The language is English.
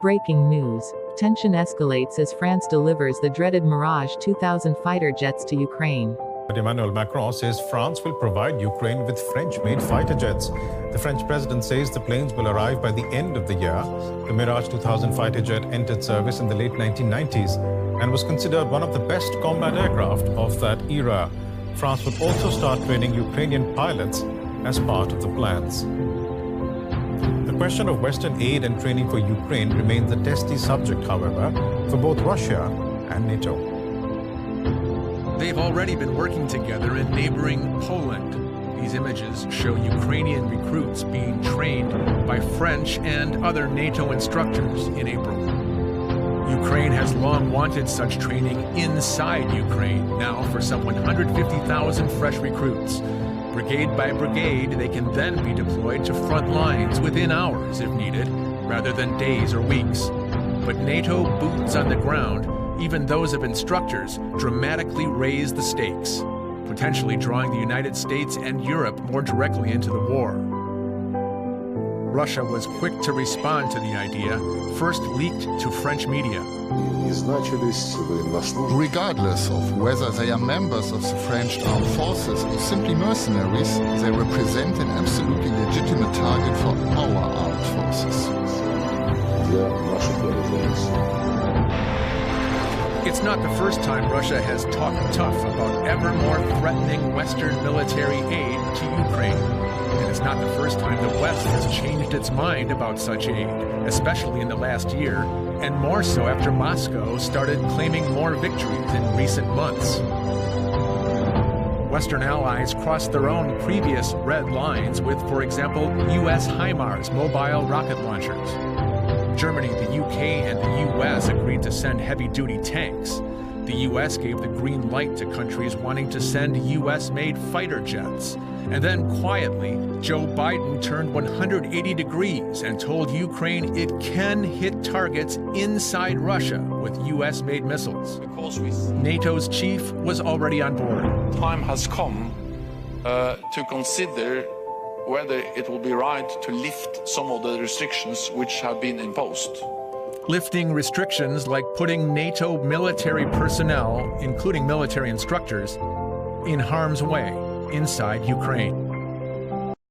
Breaking news. Tension escalates as France delivers the dreaded Mirage 2000 fighter jets to Ukraine. Emmanuel Macron says France will provide Ukraine with French-made fighter jets. The French president says the planes will arrive by the end of the year. The Mirage 2000 fighter jet entered service in the late 1990s and was considered one of the best combat aircraft of that era. France would also start training Ukrainian pilots as part of the plans. The question of Western aid and training for Ukraine remains a testy subject, however, for both Russia and NATO. They've already been working together in neighboring Poland. These images show Ukrainian recruits being trained by French and other NATO instructors in April. Ukraine has long wanted such training inside Ukraine. Now, for some 150,000 fresh recruits. Brigade by brigade, they can then be deployed to front lines within hours if needed, rather than days or weeks. But NATO boots on the ground, even those of instructors, dramatically raise the stakes, potentially drawing the United States and Europe more directly into the war. Russia was quick to respond to the idea, first leaked to French media. Regardless of whether they are members of the French armed forces or simply mercenaries, they represent an absolutely legitimate target for our armed forces. It's not the first time Russia has talked tough about ever more threatening Western military aid to Ukraine. And it's not the first time the West has changed its mind about such aid, especially in the last year, and more so after Moscow started claiming more victories in recent months. Western allies crossed their own previous red lines with, for example, U.S. HIMARS mobile rocket launchers. Germany, the UK, and the U.S. agreed to send heavy-duty tanks. The U.S. gave the green light to countries wanting to send U.S.-made fighter jets. And then, quietly, Joe Biden turned 180 degrees and told Ukraine it can hit targets inside Russia with U.S.-made missiles. NATO's chief was already on board. Time has come to consider whether it will be right to lift some of the restrictions which have been imposed. Lifting restrictions like putting NATO military personnel, including military instructors, in harm's way inside Ukraine.